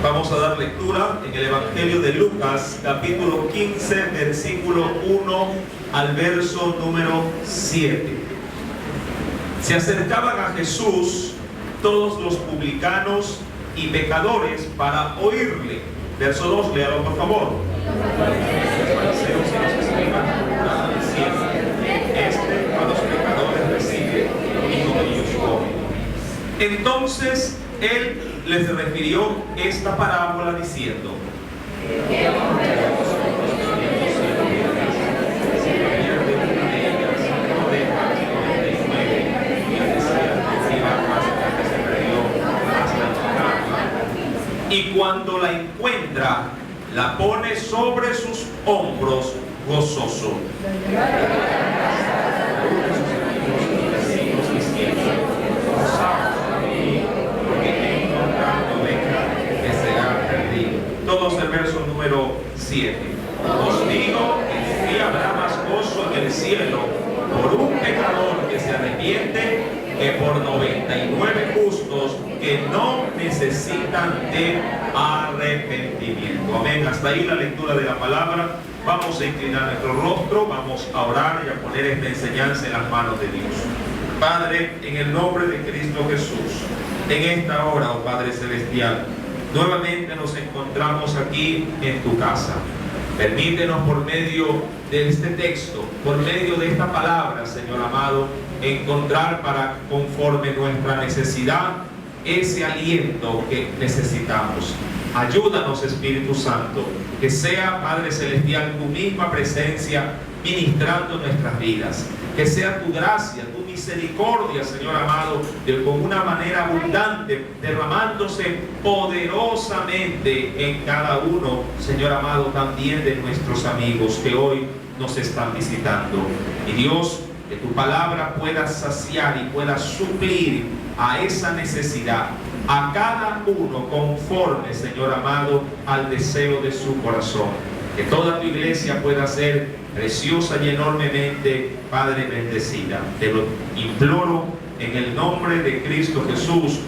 Vamos a dar lectura en el Evangelio de Lucas, capítulo 15, versículo 1 al verso número 7. Se acercaban a Jesús todos los publicanos y pecadores para oírle. Verso 2, léalo por favor. Este a los pecadores recibe y con ellos come. Entonces él les refirió esta parábola diciendo: y cuando la encuentra, la pone sobre sus hombros gozoso. Todos el verso número 7. Os digo que sí habrá más gozo en el cielo por un pecador que se arrepiente que por 99 justos que no necesitan de arrepentimiento. Amén. Hasta ahí la lectura de la palabra. Vamos a inclinar nuestro rostro, vamos a orar y a poner esta enseñanza en las manos de Dios. Padre, en el nombre de Cristo Jesús, en esta hora, oh Padre Celestial, nuevamente nos encontramos aquí en tu casa. Permítenos por medio de este texto, por medio de esta palabra, Señor amado, encontrar para conforme nuestra necesidad ese aliento que necesitamos. Ayúdanos, Espíritu Santo, que sea, Padre Celestial, tu misma presencia ministrando nuestras vidas. Que sea tu gracia, tu misericordia, Señor amado, con una manera abundante, derramándose poderosamente en cada uno, Señor amado, también de nuestros amigos que hoy nos están visitando. Y Dios, que tu palabra pueda saciar y pueda suplir a esa necesidad, a cada uno conforme, Señor amado, al deseo de su corazón. Que toda tu iglesia pueda ser preciosa y enormemente, Padre, bendecida. Te lo imploro en el nombre de Cristo Jesús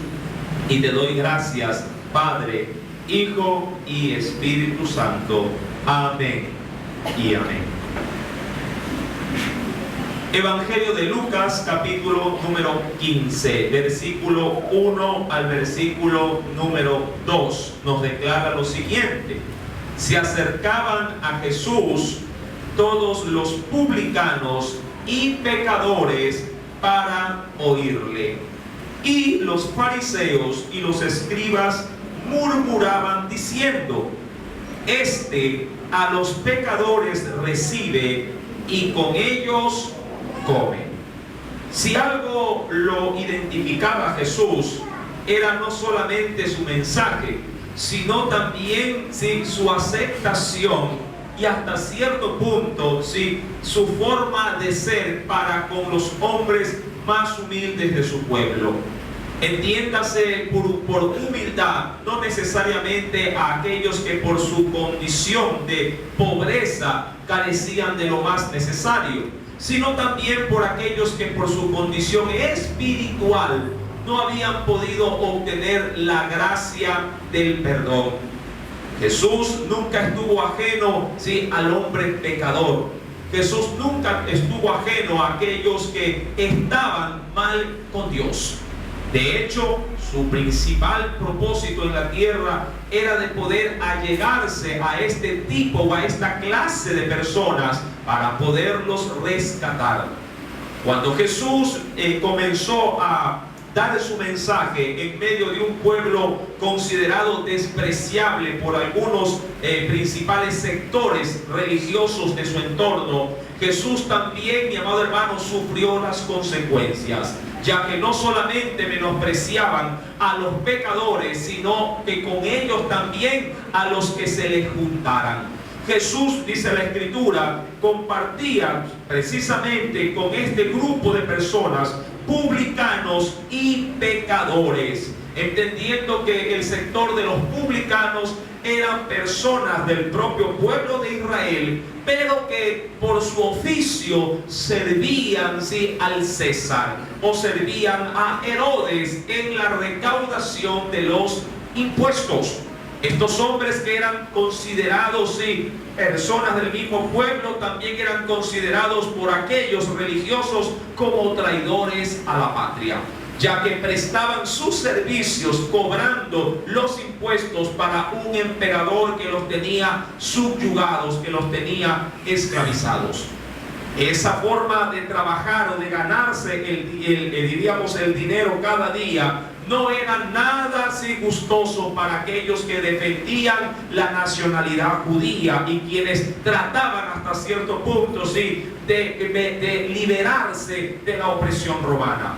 y te doy gracias, Padre, Hijo y Espíritu Santo. Amén y amén. Evangelio de Lucas, capítulo número 15, versículo 1 al versículo número 2, nos declara lo siguiente: se acercaban a Jesús todos los publicanos y pecadores para oírle. Y los fariseos y los escribas murmuraban diciendo: este a los pecadores recibe y con ellos come. Si algo lo identificaba a Jesús, era no solamente su mensaje, sino también su aceptación y hasta cierto punto su forma de ser para con los hombres más humildes de su pueblo. Entiéndase por humildad, no necesariamente a aquellos que por su condición de pobreza carecían de lo más necesario, sino también por aquellos que por su condición espiritual no habían podido obtener la gracia del perdón. Jesús nunca estuvo ajeno al hombre pecador. Jesús nunca estuvo ajeno a aquellos que estaban mal con Dios. De hecho, su principal propósito en la tierra era de poder allegarse a este tipo o a esta clase de personas para poderlos rescatar. Cuando Jesús comenzó a dar su mensaje en medio de un pueblo considerado despreciable por algunos principales sectores religiosos de su entorno, Jesús también, mi amado hermano, sufrió las consecuencias, ya que no solamente menospreciaban a los pecadores, sino que con ellos también a los que se les juntaran. Jesús, dice la Escritura, compartía precisamente con este grupo de personas, publicanos y pecadores, entendiendo que el sector de los publicanos eran personas del propio pueblo de Israel, pero que por su oficio servían al César o servían a Herodes en la recaudación de los impuestos. Estos hombres que eran considerados, sí, personas del mismo pueblo, también eran considerados por aquellos religiosos como traidores a la patria, ya que prestaban sus servicios cobrando los impuestos para un emperador que los tenía subyugados, que los tenía esclavizados. Esa forma de trabajar o de ganarse el dinero cada día no era nada así gustoso para aquellos que defendían la nacionalidad judía y quienes trataban hasta cierto punto, sí, de liberarse de la opresión romana.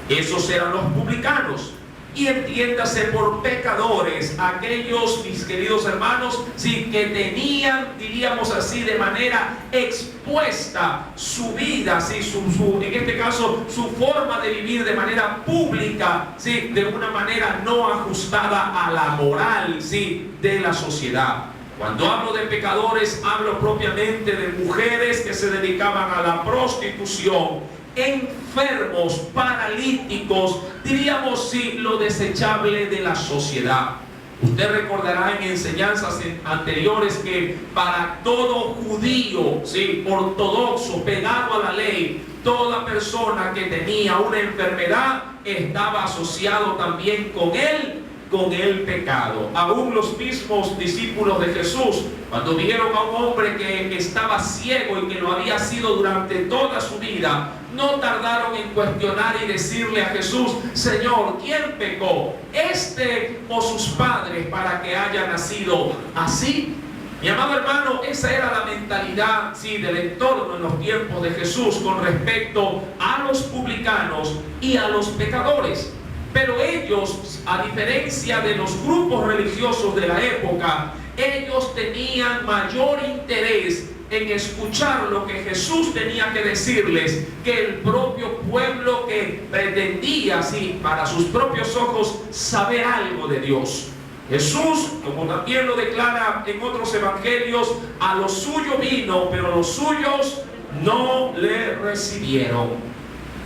Esos eran los publicanos. Y entiéndase por pecadores, aquellos, mis queridos hermanos, sí, que tenían, diríamos así, de manera expuesta su vida, sí, en este caso, su forma de vivir de manera pública, sí, de una manera no ajustada a la moral, sí, de la sociedad. Cuando hablo de pecadores, hablo propiamente de mujeres que se dedicaban a la prostitución, enfermos, paralíticos, diríamos sí, lo desechable de la sociedad. Usted recordará en enseñanzas anteriores que para todo judío, sí, ortodoxo, pegado a la ley, toda persona que tenía una enfermedad estaba asociado también con el pecado. Aún los mismos discípulos de Jesús, cuando vieron a un hombre que estaba ciego y que lo había sido durante toda su vida, no tardaron en cuestionar y decirle a Jesús: Señor, ¿quién pecó, este o sus padres, para que haya nacido así? Mi amado hermano, esa era la mentalidad, sí, del entorno en los tiempos de Jesús con respecto a los publicanos y a los pecadores. Pero ellos, a diferencia de los grupos religiosos de la época, ellos tenían mayor interés en escuchar lo que Jesús tenía que decirles que el propio pueblo que pretendía, sí, para sus propios ojos, saber algo de Dios. Jesús, como también lo declara en otros evangelios, a lo suyo vino, pero los suyos no le recibieron.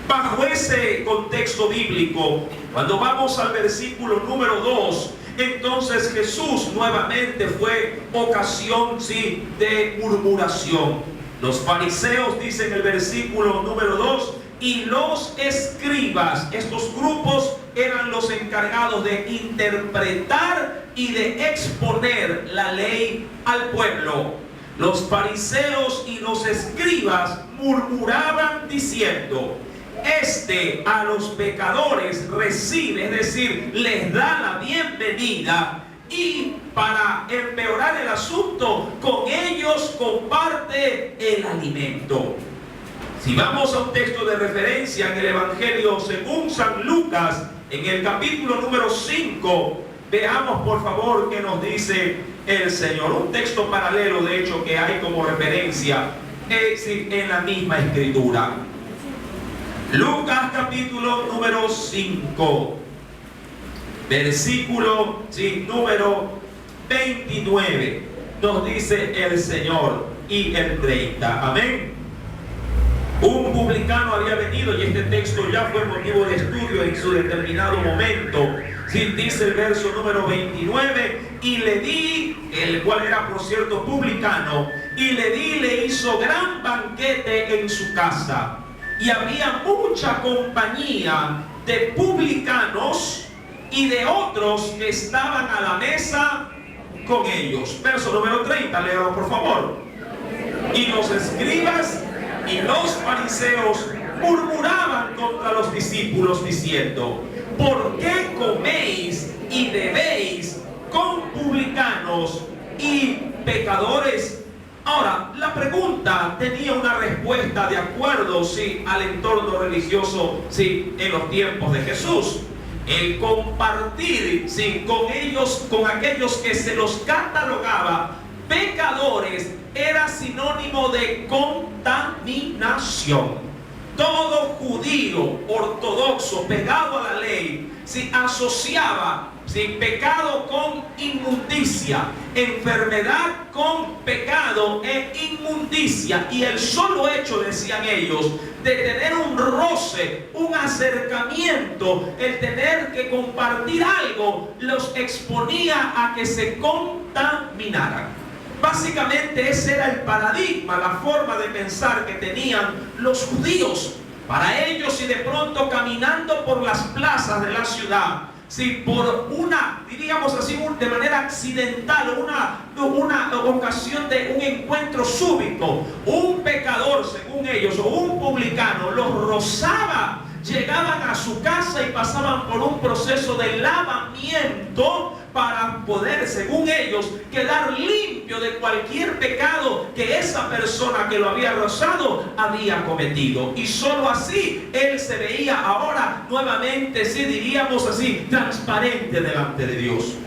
Bajo ese contexto bíblico, cuando vamos al versículo número 2, entonces Jesús nuevamente fue ocasión, sí, de murmuración. Los fariseos, dicen el versículo número 2, y los escribas, estos grupos eran los encargados de interpretar y de exponer la ley al pueblo. Los fariseos y los escribas murmuraban diciendo: este a los pecadores recibe, es decir, les da la bienvenida, y para empeorar el asunto, con ellos comparte el alimento. Si vamos a un texto de referencia en el Evangelio según San Lucas, en el capítulo número 5, veamos por favor qué nos dice el Señor. Un texto paralelo, de hecho, que hay como referencia en la misma escritura. Lucas capítulo número 5, versículo número 29, nos dice el Señor, y el 30, amén. Un publicano había venido, y este texto ya fue motivo de estudio en su determinado momento. Dice el verso número 29, y le di, el cual era por cierto publicano, y le hizo gran banquete en su casa. Y había mucha compañía de publicanos y de otros que estaban a la mesa con ellos. Verso número 30, léalo por favor. Y los escribas y los fariseos murmuraban contra los discípulos diciendo: ¿por qué coméis y bebéis con publicanos y pecadores? Ahora, la pregunta tenía una respuesta de acuerdo, sí, al entorno religioso, sí, en los tiempos de Jesús. El compartir, sí, con ellos, con aquellos que se los catalogaba pecadores, era sinónimo de contaminación. Todo judío ortodoxo pegado a la ley, sí, asociaba, sí, pecado con inmundicia, enfermedad con pecado e inmundicia. Y el solo hecho, decían ellos, de tener un roce, un acercamiento, el tener que compartir algo, los exponía a que se contaminaran. Básicamente ese era el paradigma, la forma de pensar que tenían los judíos. Para ellos, si de pronto caminando por las plazas de la ciudad, si por una, diríamos así, de manera accidental, una ocasión de un encuentro súbito, un pecador, según ellos, o un publicano, los rozaba, llegaban a su casa y pasaban por un proceso de lavamiento para poder, según ellos, quedar limpio de cualquier pecado que esa persona que lo había rozado había cometido. Y solo así él se veía ahora nuevamente, si diríamos así, transparente delante de Dios.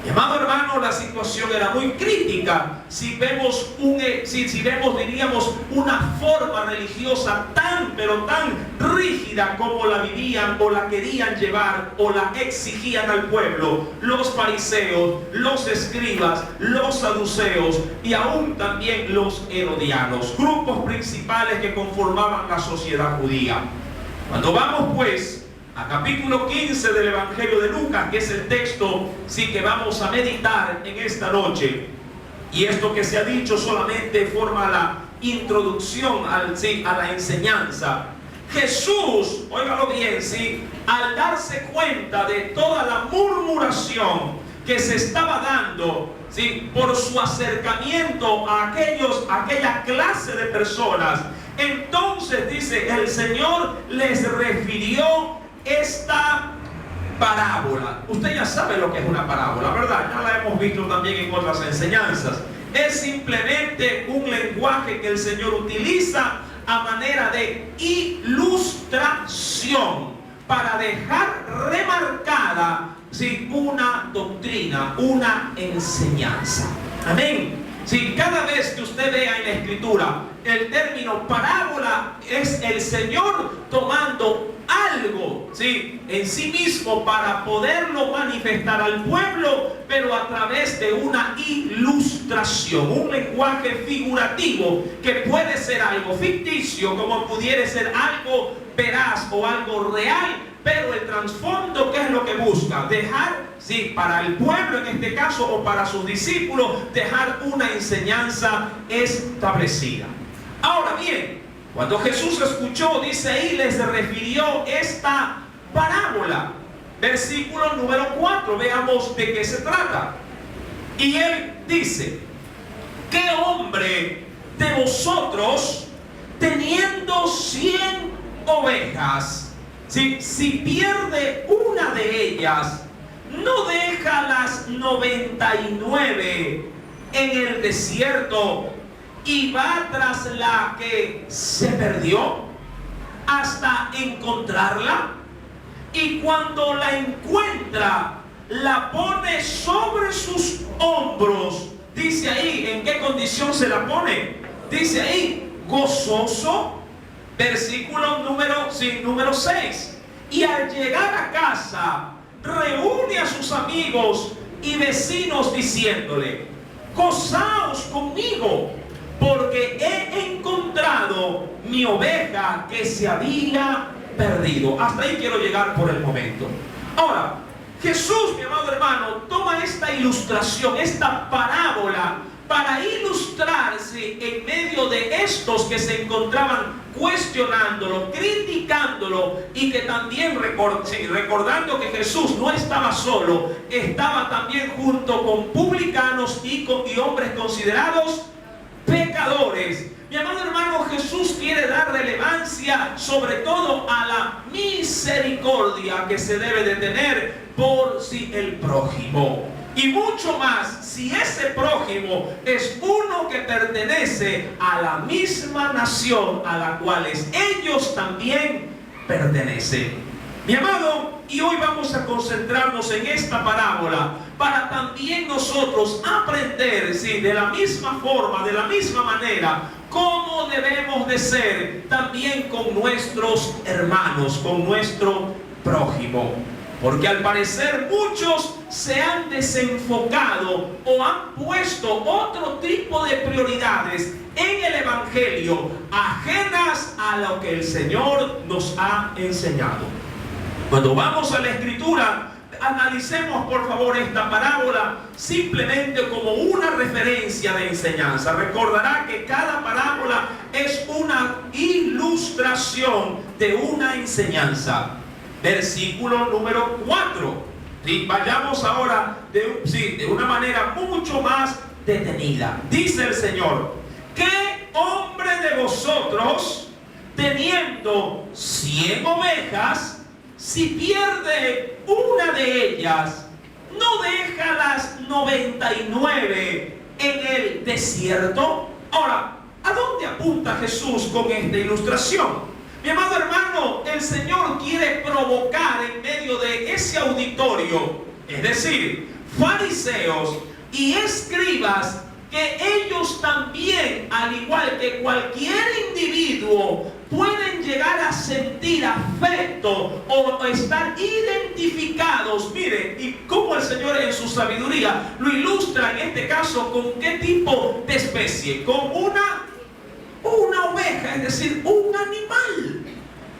Mi amado hermano, la situación era muy crítica. Si vemos, diríamos, una forma religiosa tan, pero tan rígida como la vivían o la querían llevar o la exigían al pueblo, los fariseos, los escribas, los saduceos y aún también los herodianos, grupos principales que conformaban la sociedad judía. Cuando vamos pues a capítulo 15 del Evangelio de Lucas, que es el texto que vamos a meditar en esta noche, y esto que se ha dicho solamente forma la introducción a la enseñanza. Jesús, óigalo bien, al darse cuenta de toda la murmuración que se estaba dando por su acercamiento a aquella clase de personas, entonces dice, el Señor les refirió esta parábola. Usted ya sabe lo que es una parábola, ¿verdad? Ya la hemos visto también en otras enseñanzas. Es simplemente un lenguaje que el Señor utiliza a manera de ilustración para dejar remarcada una doctrina, una enseñanza. Amén. Cada vez que usted vea en la Escritura el término parábola, es el Señor tomando algo en sí mismo para poderlo manifestar al pueblo, pero a través de una ilustración, un lenguaje figurativo que puede ser algo ficticio, como pudiera ser algo veraz o algo real, pero el trasfondo, ¿qué es lo que busca? Dejar, para el pueblo en este caso, o para sus discípulos, dejar una enseñanza establecida. Ahora bien, cuando Jesús escuchó, dice ahí, les refirió esta parábola. Versículo número 4, veamos de qué se trata. Y él dice, ¿qué hombre de vosotros, teniendo 100 ovejas, si pierde una de ellas, no deja las 99 en el desierto y va tras la que se perdió hasta encontrarla? Y cuando la encuentra, la pone sobre sus hombros. Dice ahí, ¿en qué condición se la pone? Dice ahí, gozoso. Versículo número 6. Y al llegar a casa, reúne a sus amigos y vecinos diciéndole, gozaos conmigo, porque he encontrado mi oveja que se había perdido. Hasta ahí quiero llegar por el momento. Ahora, Jesús, mi amado hermano, toma esta ilustración, esta parábola, para ilustrarse en medio de estos que se encontraban cuestionándolo, criticándolo, y que también recordando que Jesús no estaba solo, estaba también junto con publicanos y hombres considerados pecadores. Mi amado hermano, Jesús quiere dar relevancia sobre todo a la misericordia que se debe de tener por el prójimo. Y mucho más si ese prójimo es uno que pertenece a la misma nación a la cual ellos también pertenecen. Mi amado, y hoy vamos a concentrarnos en esta parábola para también nosotros aprender, de la misma forma, de la misma manera, cómo debemos de ser también con nuestros hermanos, con nuestro prójimo. Porque al parecer muchos se han desenfocado o han puesto otro tipo de prioridades en el Evangelio, ajenas a lo que el Señor nos ha enseñado. Cuando vamos a la Escritura, analicemos por favor esta parábola simplemente como una referencia de enseñanza. Recordará que cada parábola es una ilustración de una enseñanza. Versículo número 4. ¿Sí? Vayamos ahora de una manera mucho más detenida. Dice el Señor: ¿qué hombre de vosotros, teniendo 100 ovejas, si pierde una de ellas, no deja las 99 en el desierto? Ahora, ¿a dónde apunta Jesús con esta ilustración? Mi amado hermano, el Señor quiere provocar en medio de ese auditorio, es decir, fariseos y escribas, que ellos también, al igual que cualquier individuo, pueden llegar a sentir afecto o estar identificados. Mire, y cómo el Señor en su sabiduría lo ilustra en este caso con qué tipo de especie, con una oveja, es decir, un animal.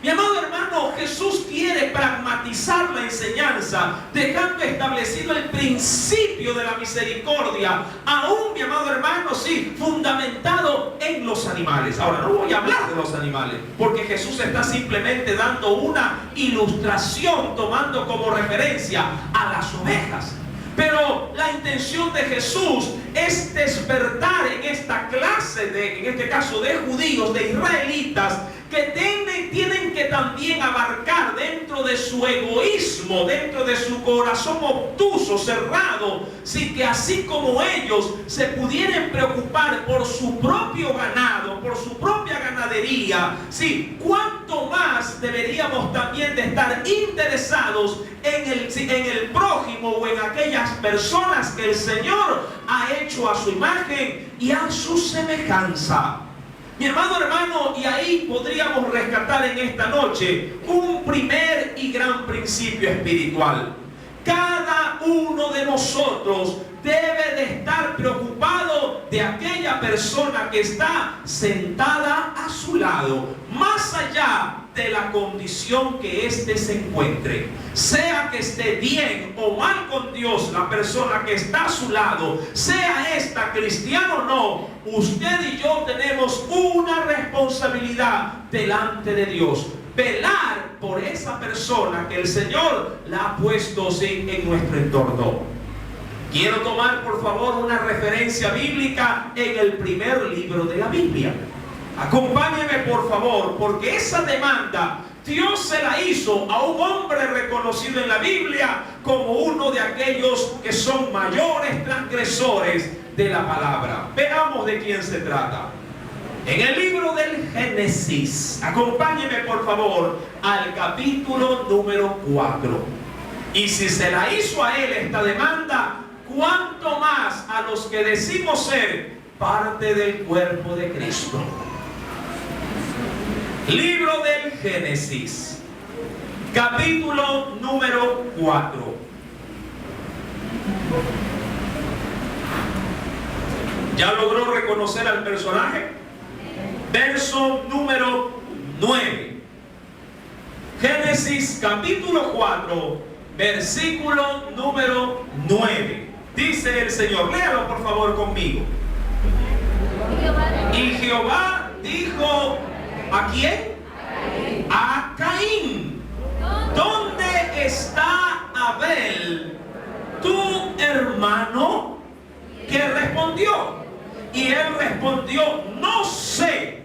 Mi amado hermano, Jesús quiere pragmatizar la enseñanza, dejando establecido el principio de la misericordia, aún, mi amado hermano, sí, fundamentado en los animales. Ahora, no voy a hablar de los animales, porque Jesús está simplemente dando una ilustración, tomando como referencia a las ovejas. Pero la intención de Jesús es despertar en esta clase en este caso de judíos, de israelitas, que tienen que también abarcar dentro de su egoísmo, dentro de su corazón obtuso, cerrado, sí, que así como ellos se pudieran preocupar por su propio ganado, por su propia ganadería, sí, cuánto más deberíamos también de estar interesados en el prójimo o en aquellas personas que el Señor ha hecho a su imagen y a su semejanza. Mi amado hermano, y ahí podríamos rescatar en esta noche un primer y gran principio espiritual. Cada uno de nosotros debe de estar preocupado de aquella persona que está sentada a su lado, más allá de la condición que éste se encuentre. Sea que esté bien o mal con Dios la persona que está a su lado, sea esta cristiana o no, usted y yo tenemos una responsabilidad delante de Dios. Velar por esa persona que el Señor la ha puesto en nuestro entorno. Quiero tomar por favor una referencia bíblica en el primer libro de la Biblia. Acompáñeme por favor, porque esa demanda Dios se la hizo a un hombre reconocido en la Biblia como uno de aquellos que son mayores transgresores de la palabra. Veamos de quién se trata. En el libro del Génesis, acompáñeme por favor al capítulo número 4. Y si se la hizo a él esta demanda, ¿cuánto más a los que decimos ser parte del cuerpo de Cristo? Libro del Génesis, capítulo número 4. ¿Ya logró reconocer al personaje? Verso número 9. Génesis capítulo 4, versículo número 9. Dice el Señor, léalo por favor conmigo. Y Jehová dijo, ¿a quién? A Caín. ¿Dónde está Abel, tu hermano? ¿Qué respondió? Y él respondió, no sé.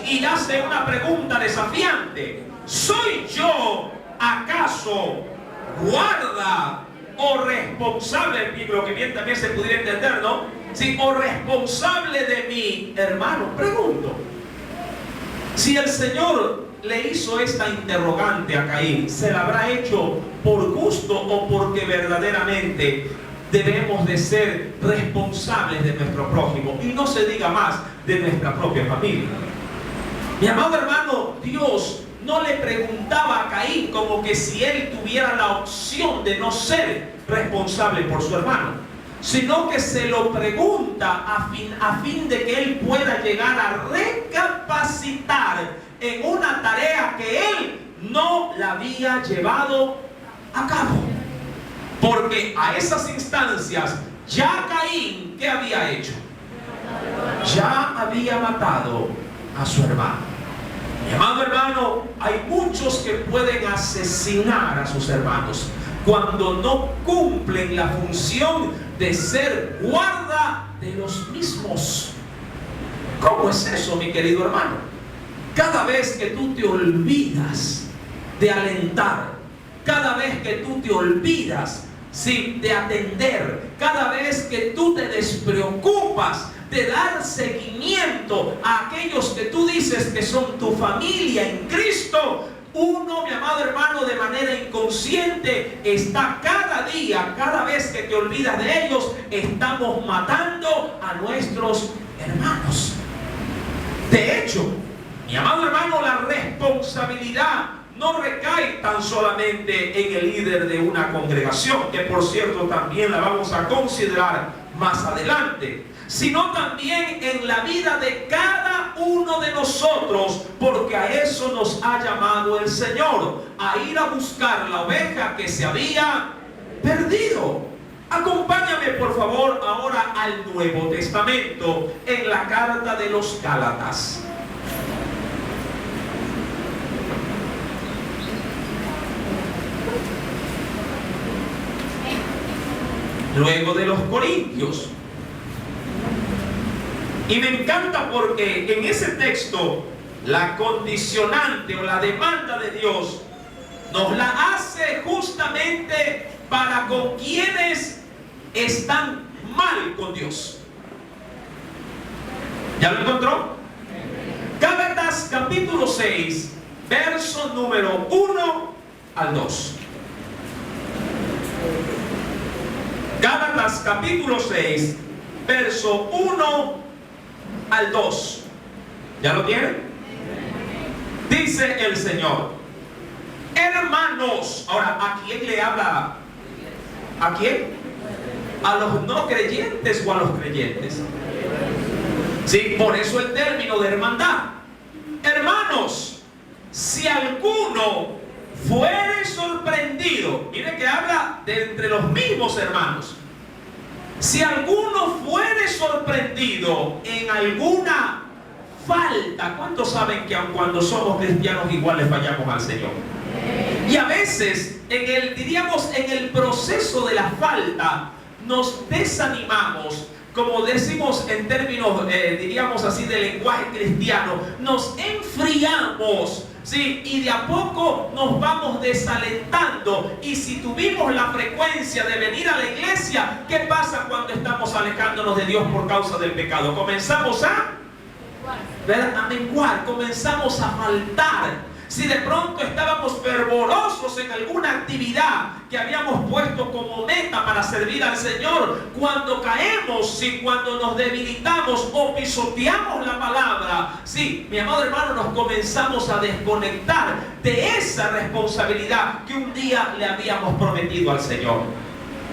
Y hace una pregunta desafiante. ¿Soy yo acaso guarda o responsable? Lo que bien también se pudiera entender, ¿no? Sí, o responsable de mi hermano. Pregunto. Si el Señor le hizo esta interrogante a Caín, ¿se la habrá hecho por gusto o porque verdaderamente debemos de ser responsables de nuestro prójimo? Y no se diga más de nuestra propia familia. Mi amado hermano, Dios no le preguntaba a Caín como que si él tuviera la opción de no ser responsable por su hermano, sino que se lo pregunta a fin de que él pueda llegar a recapacitar en una tarea que él no la había llevado a cabo. Porque a esas instancias ya Caín, ¿qué había hecho? Ya había matado a su hermano. Mi amado hermano, hay muchos que pueden asesinar a sus hermanos cuando no cumplen la función de ser guarda de los mismos. ¿Cómo es eso, mi querido hermano? Cada vez que tú te olvidas de alentar, cada vez que tú te olvidas, sí, de atender, cada vez que tú te despreocupas de dar seguimiento a aquellos que tú dices que son tu familia en Cristo, uno, mi amado hermano, de manera inconsciente está cada día, cada vez que te olvidas de ellos, estamos matando a nuestros hermanos. De hecho, mi amado hermano, la responsabilidad no recae tan solamente en el líder de una congregación, que por cierto también la vamos a considerar más adelante, sino también en la vida de cada uno de nosotros, porque a eso nos ha llamado el Señor, a ir a buscar la oveja que se había perdido. Acompáñame por favor ahora al Nuevo Testamento, en la carta de los Gálatas. Luego de los Corintios. Y me encanta porque en ese texto la condicionante o la demanda de Dios nos la hace justamente para con quienes están mal con Dios. ¿Ya lo encontró? Gálatas capítulo 6, verso número 1 al 2. Gálatas capítulo 6, verso 1 al 2. ¿Ya lo tienen? Dice el Señor: hermanos. Ahora, ¿a quién le habla? ¿A quién? ¿A los no creyentes o a los creyentes? Sí, por eso el término de hermandad. Hermanos, si alguno fuere sorprendido, mire que habla de entre los mismos hermanos. Si alguno fuere sorprendido en alguna falta, ¿cuántos saben que aun cuando somos cristianos igual les fallamos al Señor? Y a veces en el proceso de la falta nos desanimamos, como decimos en términos, diríamos así, de lenguaje cristiano, nos enfriamos, ¿sí? Y de a poco nos vamos desalentando. Y si tuvimos la frecuencia de venir a la iglesia, ¿qué pasa cuando estamos alejándonos de Dios por causa del pecado? Comenzamos a menguar, comenzamos a faltar. Si de pronto estábamos fervorosos en alguna actividad que habíamos puesto como meta para servir al Señor, cuando caemos, cuando nos debilitamos o pisoteamos la palabra, mi amado hermano, nos comenzamos a desconectar de esa responsabilidad que un día le habíamos prometido al Señor.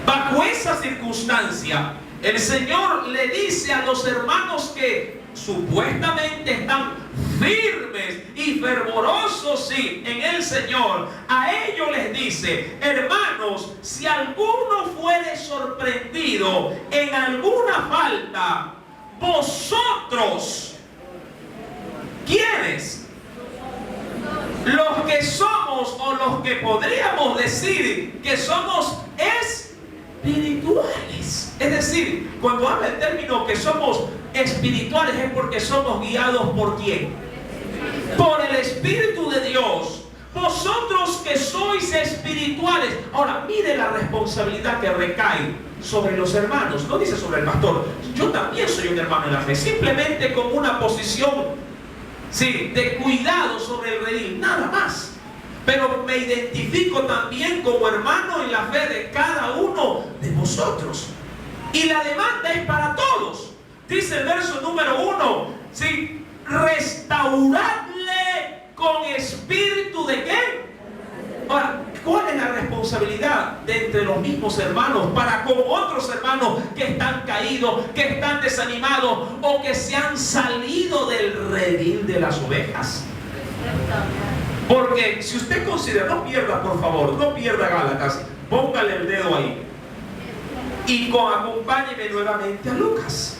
Bajo esa circunstancia, el Señor le dice a los hermanos que supuestamente están firmes y fervorosos en el Señor, a ellos les dice: hermanos, si alguno fuere sorprendido en alguna falta, vosotros, ¿quiénes? Los que somos, o los que podríamos decir que somos espirituales. Es decir, cuando habla el término que somos espirituales, es porque somos guiados ¿por quién? Por el Espíritu de Dios. Vosotros que sois espirituales. Ahora, mire la responsabilidad que recae sobre los hermanos. No dice sobre el pastor. Yo también soy un hermano en la fe, simplemente con una posición de cuidado sobre el redil, nada más. Pero me identifico también como hermano en la fe de cada uno de vosotros. Y la demanda es para todos. Dice el verso número 1, restauradle con espíritu de qué. Ahora, ¿cuál es la responsabilidad de entre los mismos hermanos para con otros hermanos que están caídos, que están desanimados o que se han salido del redil de las ovejas? Porque si usted considera, no pierda por favor, no pierda Gálatas, póngale el dedo ahí y acompáñeme nuevamente a Lucas.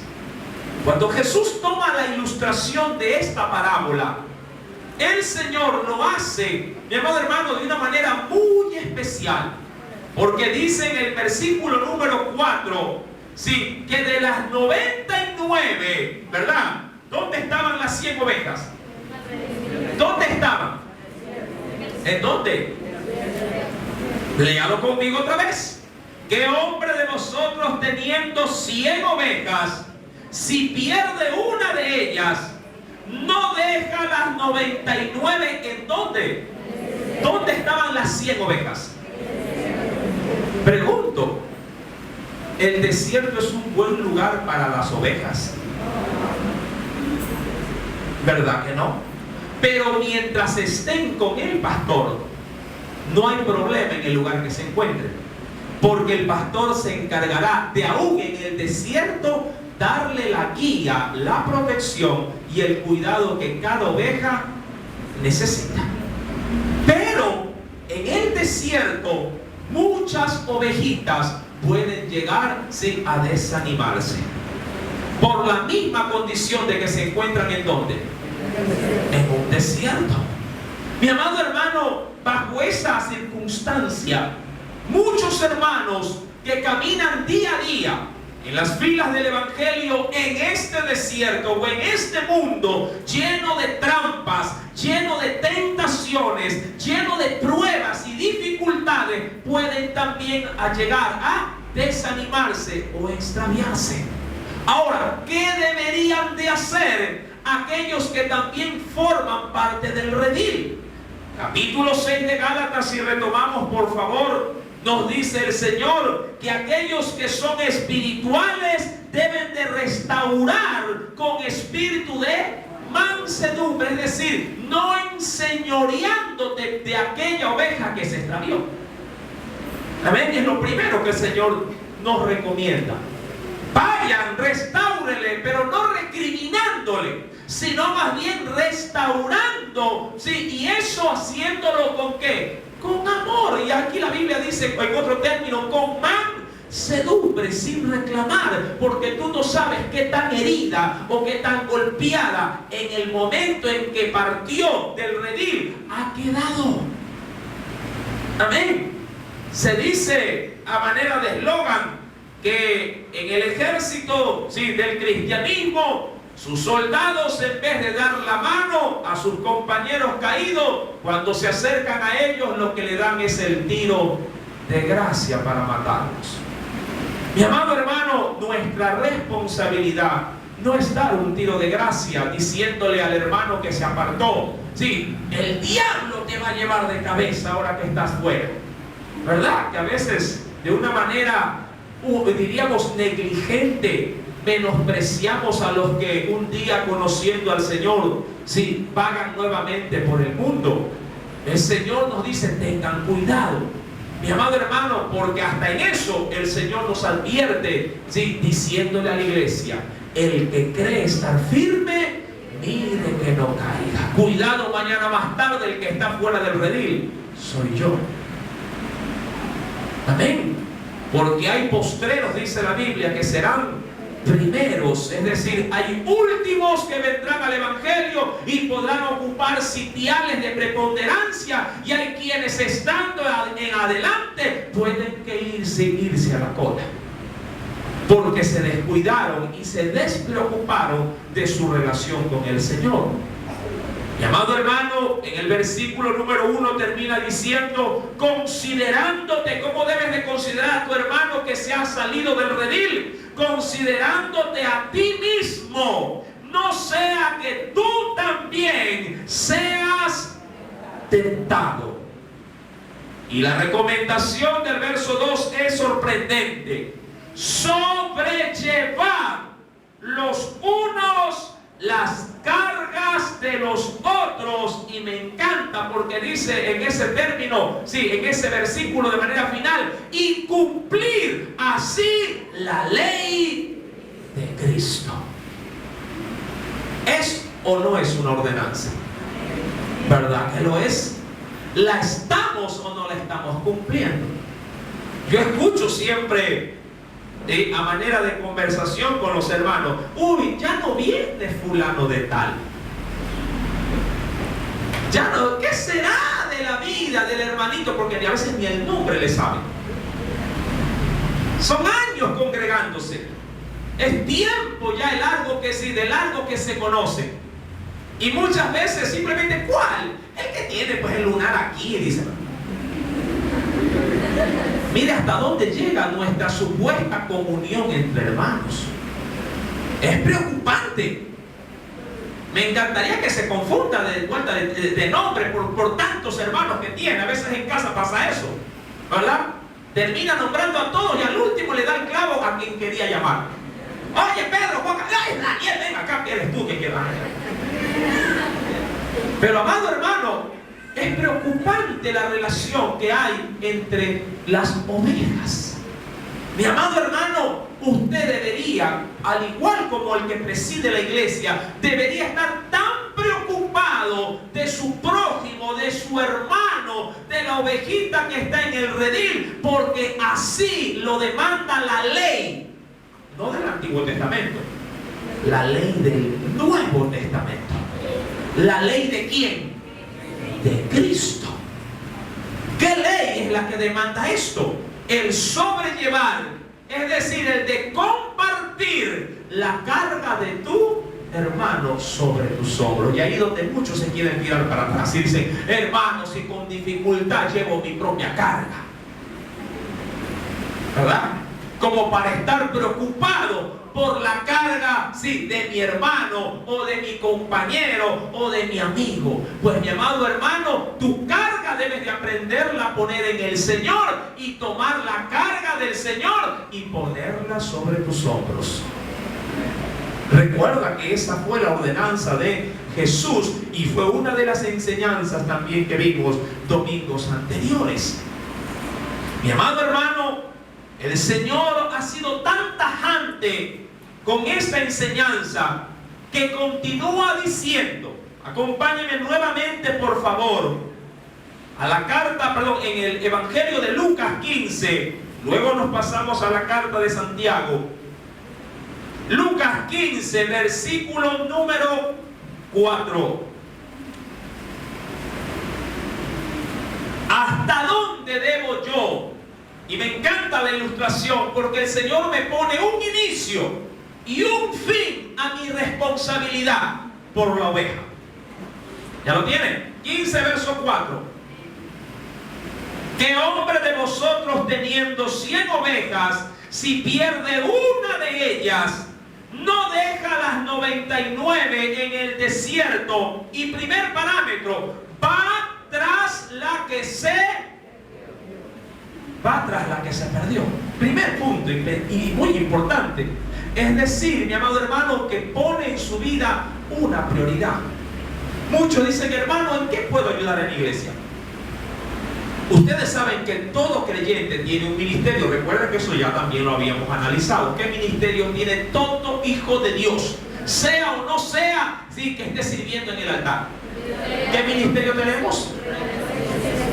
Cuando Jesús toma la ilustración de esta parábola, el Señor lo hace, mi amado hermano, de una manera muy especial, porque dice en el versículo número 4, sí, que de las 99, ¿verdad? ¿Dónde estaban las 100 ovejas? ¿Dónde estaban? ¿En dónde? Léalo conmigo otra vez. ¿Qué hombre de vosotros teniendo 100 ovejas, si pierde una de ellas, no deja las 99? ¿En dónde? ¿Dónde estaban las 100 ovejas? Pregunto, ¿el desierto es un buen lugar para las ovejas? ¿Verdad que no? Pero mientras estén con el pastor, no hay problema en el lugar que se encuentren, porque el pastor se encargará de, aún en el desierto, darle la guía, la protección y el cuidado que cada oveja necesita. Pero en el desierto muchas ovejitas pueden llegar a desanimarse por la misma condición de que se encuentran ¿en dónde? En un desierto. Mi amado hermano, bajo esa circunstancia, muchos hermanos que caminan día a día en las filas del Evangelio, en este desierto o en este mundo lleno de trampas, lleno de tentaciones, lleno de pruebas y dificultades, pueden también llegar a desanimarse o extraviarse. Ahora, ¿qué deberían de hacer aquellos que también forman parte del redil? Capítulo 6 de Gálatas, si retomamos por favor, nos dice el Señor que aquellos que son espirituales deben de restaurar con espíritu de mansedumbre, es decir, no enseñoreándote de aquella oveja que se extravió. Amén, es lo primero que el Señor nos recomienda. Vayan, restáurele, pero no recriminándole, sino más bien restaurando, ¿sí? Y eso haciéndolo ¿con qué? Con amor. Y aquí la Biblia dice en otro término, con mansedumbre, sin reclamar, porque tú no sabes qué tan herida o qué tan golpeada en el momento en que partió del redil ha quedado. Amén. Se dice a manera de eslogan que en el ejército, sí, del cristianismo, sus soldados, en vez de dar la mano a sus compañeros caídos, cuando se acercan a ellos, lo que le dan es el tiro de gracia para matarlos. Mi amado hermano, nuestra responsabilidad no es dar un tiro de gracia diciéndole al hermano que se apartó, sí, el diablo te va a llevar de cabeza ahora que estás fuera. ¿Verdad? Que a veces de una manera, diríamos, negligente, menospreciamos a los que un día conociendo al Señor, sí, vagan nuevamente por el mundo. El Señor nos dice, tengan cuidado, mi amado hermano, porque hasta en eso el Señor nos advierte, sí, diciéndole a la iglesia, el que cree estar firme, mire que no caiga. Cuidado, mañana más tarde el que está fuera del redil soy yo. Amén. Porque hay postreros, dice la Biblia, que serán primeros, es decir, hay últimos que vendrán al Evangelio y podrán ocupar sitiales de preponderancia, y hay quienes estando en adelante pueden irse a la cola, porque se descuidaron y se despreocuparon de su relación con el Señor. Mi amado hermano, en el versículo número 1 termina diciendo, considerándote, ¿cómo debes de considerar a tu hermano que se ha salido del redil? Considerándote a ti mismo, no sea que tú también seas tentado. Y la recomendación del verso 2 es sorprendente. Sobrellevad los unos las cargas más de los otros. Y me encanta porque dice en ese término, sí, en ese versículo de manera final, y cumplir así la ley de Cristo. ¿Es o no es una ordenanza? ¿Verdad que lo es? ¿La estamos o no la estamos cumpliendo? Yo escucho siempre a manera de conversación con los hermanos: uy, ya no viene fulano de tal. Ya no, ¿qué será de la vida del hermanito? Porque a veces ni el nombre le saben. Son años congregándose. Es tiempo ya de largo que se conoce. Y muchas veces simplemente, ¿cuál? El que tiene pues el lunar aquí, dice. Mire hasta dónde llega nuestra supuesta comunión entre hermanos. Es preocupante. Me encantaría que se confunda de nombre por tantos hermanos que tiene. A veces en casa pasa eso, ¿verdad? Termina nombrando a todos y al último le da el clavo a quien quería llamar. Oye, Pedro, Juan, ay, Daniel, ven acá, que eres tú que quieras. Pero, amado hermano, es preocupante la relación que hay entre las ovejas. Mi amado hermano, usted debería, al igual como el que preside la iglesia, debería estar tan preocupado de su prójimo, de su hermano, de la ovejita que está en el redil, porque así lo demanda la ley. No del Antiguo Testamento, la ley del Nuevo Testamento. ¿La ley de quién? De Cristo. ¿Qué ley es la que demanda esto? El sobrellevar, es decir, el de compartir la carga de tu hermano sobre tus hombros. Y ahí donde muchos se quieren tirar para atrás y dicen: hermano, si con dificultad llevo mi propia carga, ¿verdad? Como para estar preocupado por la carga, sí, de mi hermano o de mi compañero o de mi amigo. Pues, mi amado hermano, tu carga debes de aprenderla a poner en el Señor y tomar la carga del Señor y ponerla sobre tus hombros. Recuerda que esa fue la ordenanza de Jesús y fue una de las enseñanzas también que vimos domingos anteriores. Mi amado hermano, el Señor ha sido tan tajante con esta enseñanza que continúa diciendo, acompáñenme nuevamente por favor a la carta, en el Evangelio de Lucas 15, luego nos pasamos a la carta de Santiago. Lucas 15, versículo número 4. ¿Hasta dónde debo yo? Y me encanta la ilustración porque el Señor me pone un inicio y un fin a mi responsabilidad por la oveja. ¿Ya lo tienen? 15, verso 4. ¿Qué hombre de vosotros teniendo 100 ovejas, si pierde una de ellas, no deja las 99 en el desierto? Y primer parámetro, va tras la que se perdió. Primer punto y muy importante. Es decir, mi amado hermano, que pone en su vida una prioridad. Muchos dicen: hermano, ¿en qué puedo ayudar en la iglesia? Ustedes saben que todo creyente tiene un ministerio. Recuerden que eso ya también lo habíamos analizado. ¿Qué ministerio tiene todo hijo de Dios? Sea o no sea, sí, que esté sirviendo en el altar. ¿Qué ministerio tenemos?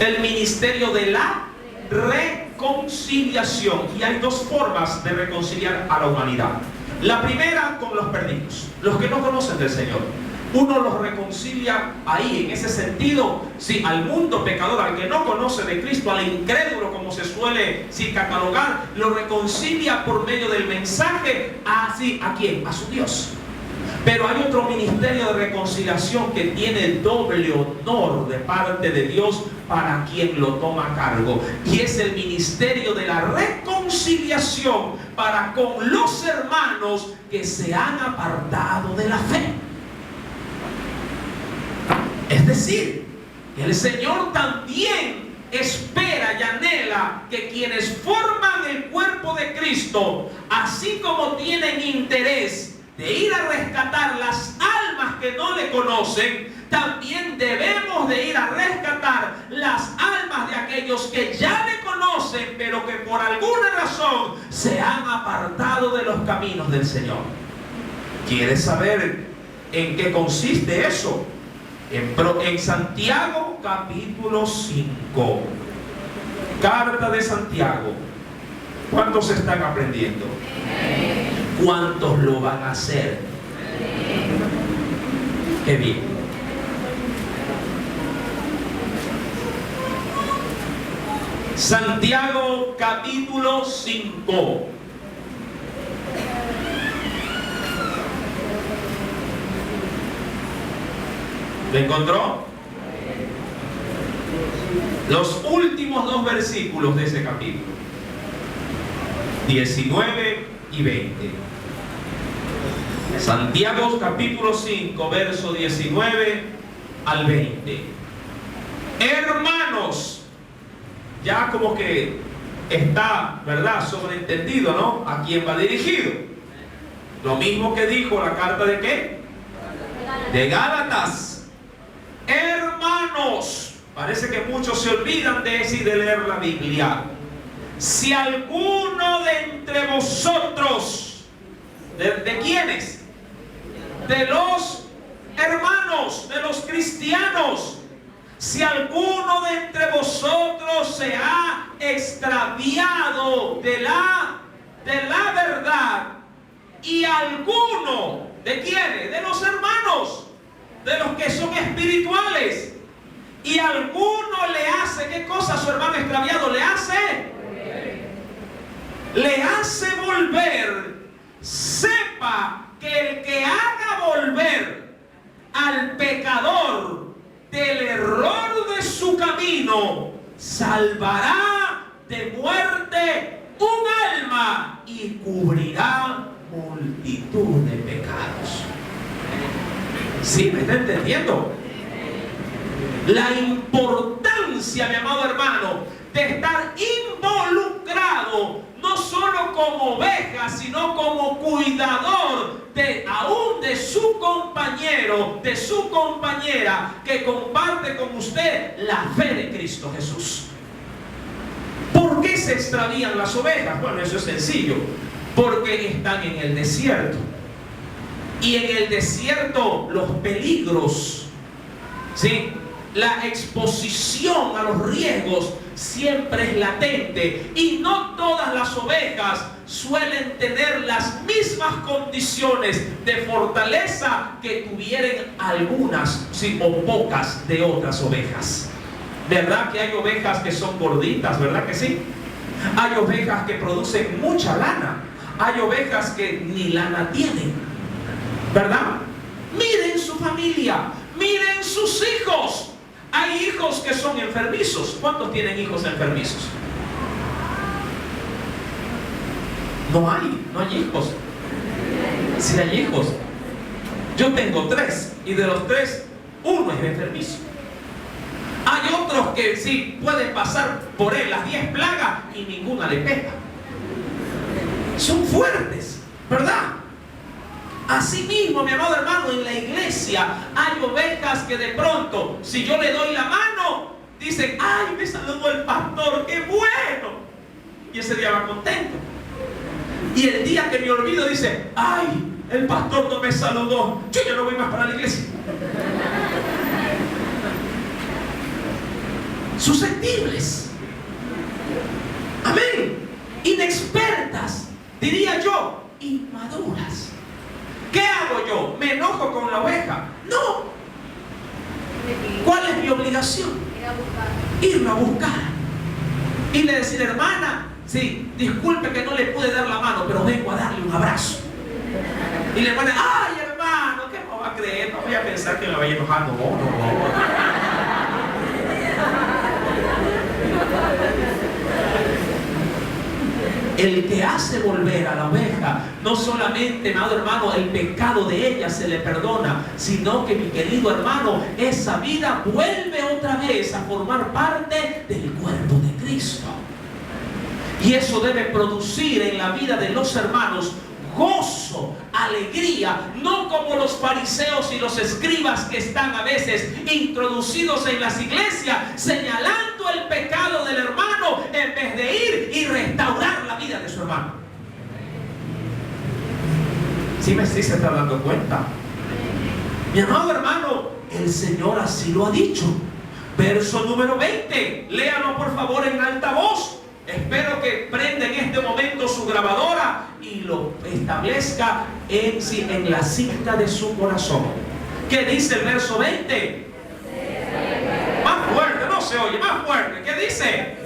El ministerio de la reconciliación. Y hay dos formas de reconciliar a la humanidad. La primera, con los perdidos, los que no conocen del Señor. Uno los reconcilia ahí, en ese sentido, sí, al mundo pecador, al que no conoce de Cristo, al incrédulo, como se suele catalogar, lo reconcilia por medio del mensaje ¿a quién? A su Dios. Pero hay otro ministerio de reconciliación que tiene el doble honor de parte de Dios para quien lo toma a cargo. Y es el ministerio de la reconciliación para con los hermanos que se han apartado de la fe. Es decir, el Señor también espera y anhela que quienes forman el cuerpo de Cristo, así como tienen interés de ir a rescatar las almas que no le conocen, también debemos de ir a rescatar las almas de aquellos que ya le conocen, pero que por alguna razón se han apartado de los caminos del Señor. ¿Quieres saber en qué consiste eso? En Santiago capítulo 5. Carta de Santiago. ¿Cuántos están aprendiendo? ¿Cuántos lo van a hacer? Qué bien. Santiago capítulo 5. ¿Lo encontró? Los últimos dos versículos de ese capítulo, 19 y 20. Santiago capítulo 5, verso 19 al 20. Hermanos, ya como que está, ¿verdad?, sobreentendido, ¿no?, a quién va dirigido. Lo mismo que dijo la carta de ¿qué? De Gálatas. Hermanos, parece que muchos se olvidan de eso y de leer la Biblia. Si alguno de entre vosotros, ¿de quiénes? De los hermanos, de los cristianos. Si alguno de entre vosotros se ha extraviado de la verdad, y alguno, ¿de quiénes? De los hermanos, de los que son espirituales, y alguno le hace, ¿qué cosa a su hermano extraviado? Le hace volver. Sepa que el que haga volver al pecador del error de su camino, salvará de muerte un alma y cubrirá multitud de pecados. ¿Sí me está entendiendo? La importancia, mi amado hermano, de estar involucrado, no solo como oveja, sino como cuidador aún de su compañero, de su compañera, que comparte con usted la fe de Cristo Jesús. ¿Por qué se extravían las ovejas? Bueno, eso es sencillo. Porque están en el desierto. Y en el desierto los peligros, ¿sí?, la exposición a los riesgos siempre es latente, y no todas las ovejas suelen tener las mismas condiciones de fortaleza que tuvieran algunas, ¿sí?, o pocas de otras ovejas. ¿Verdad que hay ovejas que son gorditas? ¿Verdad que sí? Hay ovejas que producen mucha lana. Hay ovejas que ni lana tienen, ¿verdad? Miren su familia, miren sus hijos. Hay hijos que son enfermizos. ¿Cuántos tienen hijos enfermizos? No hay hijos. Sí hay hijos. Yo tengo 3, y de los 3, uno es enfermizo. Hay otros que sí pueden pasar por él las 10 plagas y ninguna le pega. Son fuertes, ¿verdad? Asimismo, mi amado hermano, en la iglesia hay ovejas que de pronto, si yo le doy la mano, dicen: ¡ay, me saludó el pastor! ¡Qué bueno! Y ese día va contento. Y el día que me olvido dice: ¡ay, el pastor no me saludó! Yo ya no voy más para la iglesia. Susceptibles. Amén. Inexpertas, diría yo, inmaduras. ¿Qué hago yo? ¿Me enojo con la oveja? No. ¿Cuál es mi obligación? Irlo a buscar. Y le decir: hermana, sí, disculpe que no le pude dar la mano, pero vengo a darle un abrazo. Y le pone: ay, hermano, ¿qué me va a creer? No voy a pensar que me vaya enojando. No. El que hace volver a la oveja, no solamente, amado hermano, el pecado de ella se le perdona, sino que, mi querido hermano, esa vida vuelve otra vez a formar parte del cuerpo de Cristo. Y eso debe producir en la vida de los hermanos gozo, alegría, no como los fariseos y los escribas que están a veces introducidos en las iglesias señalando el pecado del hermano en vez de ir y restaurar la vida de su hermano. ¿Sí se está dando cuenta? Mi amado hermano, el Señor así lo ha dicho. Verso número 20, léalo por favor en alta voz. Espero que prenda en este momento su grabadora y lo establezca en la cinta de su corazón. ¿Qué dice el verso 20? Más fuerte, no se oye, más fuerte. ¿Qué dice?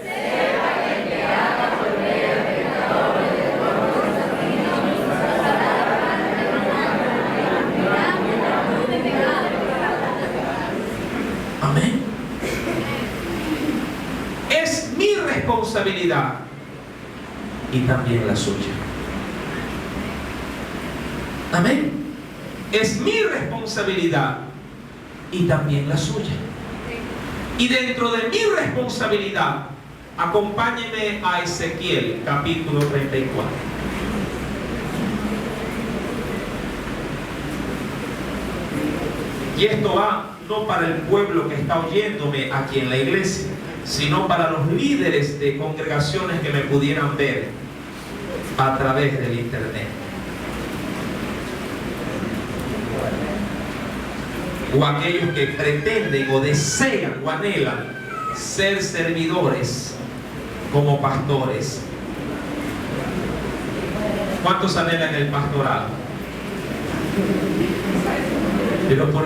Amén. Es mi responsabilidad y también la suya. Amén. Es mi responsabilidad y también la suya. Y dentro de mi responsabilidad, acompáñeme a Ezequiel, capítulo 34. Y esto va no para el pueblo que está oyéndome aquí en la iglesia, sino para los líderes de congregaciones que me pudieran ver a través del internet. O aquellos que pretenden o desean o anhelan ser servidores como pastores. ¿Cuántos anhelan el pastorado? Pero esto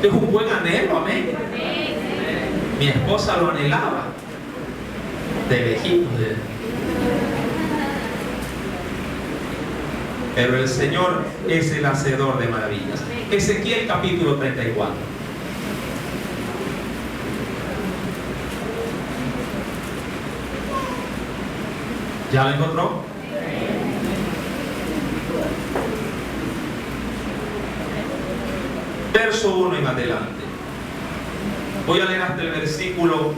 es un buen anhelo, amén. Mi esposa lo anhelaba de lejito. Pero el Señor es el hacedor de maravillas. Ezequiel capítulo 34. ¿Ya lo encontró? Verso 1 en adelante. Voy a leer hasta el versículo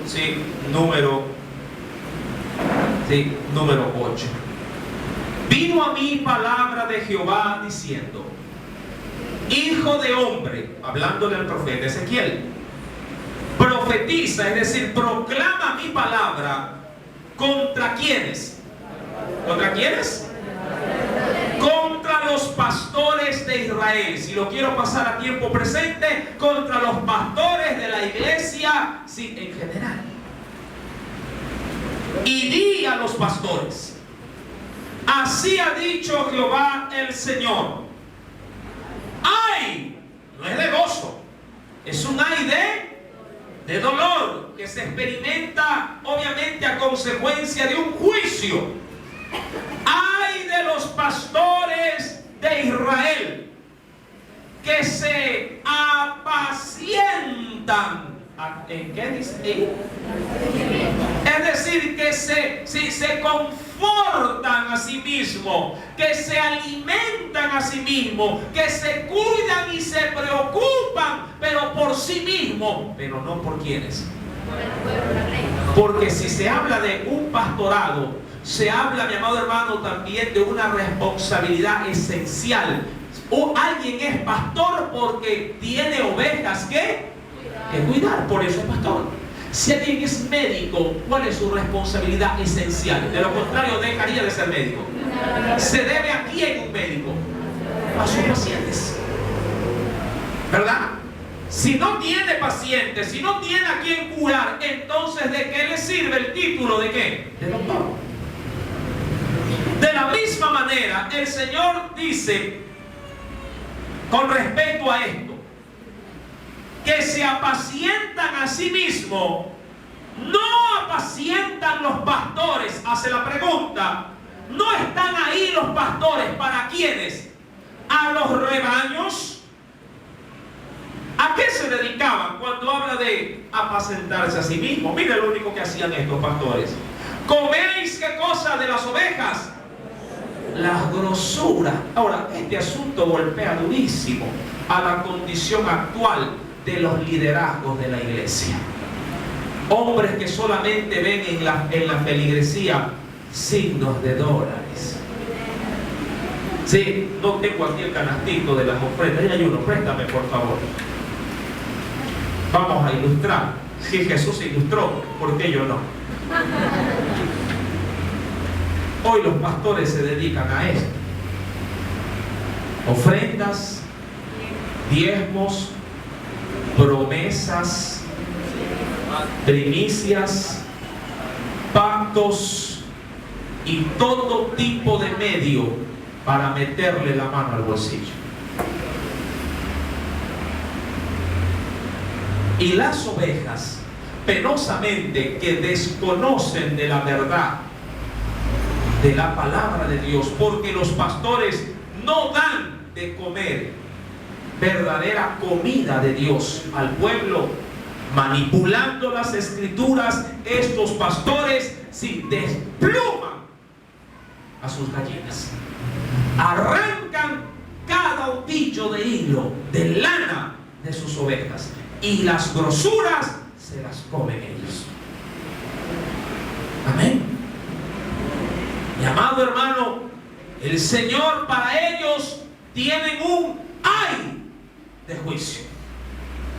número 8. Vino a mí palabra de Jehová diciendo: Hijo de hombre, hablándole al profeta Ezequiel, profetiza, es decir, proclama mi palabra. ¿Contra quiénes? ¿Contra quiénes? Contra los pastores de Israel. Si lo quiero pasar a tiempo presente, contra los pastores de la iglesia, sí, en general. Y di a los pastores: así ha dicho Jehová el Señor. ¡Ay! No es de gozo, es un ay de dolor que se experimenta obviamente a consecuencia de un juicio. ¡Ay de los pastores de Israel que se apacientan! ¿En qué dice ahí? Es decir, que se confortan a sí mismos, que se alimentan a sí mismos, que se cuidan y se preocupan, pero por sí mismos, pero no por quienes. Porque si se habla de un pastorado, se habla, mi amado hermano, también de una responsabilidad esencial. O alguien es pastor porque tiene ovejas que cuidar, por eso es pastor. Si alguien es médico, ¿cuál es su responsabilidad esencial? De lo contrario, dejaría de ser médico. ¿Se debe a quién un médico? A sus pacientes, ¿verdad? Si no tiene pacientes, si no tiene a quien curar, entonces ¿de qué le sirve el título de qué? De doctor. De la misma manera, el Señor dice con respecto a esto, que se apacientan a sí mismos, no apacientan los pastores. Hace la pregunta: ¿no están ahí los pastores para quiénes? ¿A los rebaños? ¿A qué se dedicaban cuando habla de apacentarse a sí mismos? Mire lo único que hacían estos pastores. ¿Coméis qué cosa de las ovejas? Las grosuras. Ahora, este asunto golpea durísimo a la condición actual de los liderazgos de la iglesia. Hombres que solamente ven en la feligresía signos de dólares. Sí, no tengo aquí el canastito de las ofrendas. Ya hay uno, préstame por favor. Vamos a ilustrar. Si Jesús ilustró, ¿por qué yo no? Hoy los pastores se dedican a esto. Ofrendas, diezmos, promesas, primicias, pactos y todo tipo de medio para meterle la mano al bolsillo. Y las ovejas, penosamente, que desconocen de la verdad de la palabra de Dios, porque los pastores no dan de comer verdadera comida de Dios al pueblo, manipulando las escrituras, estos pastores sí despluman a sus gallinas, arrancan cada ovillo de hilo, de lana de sus ovejas, y las grosuras se las comen ellos. Amén. Mi amado hermano, el Señor para ellos tienen un ay de juicio.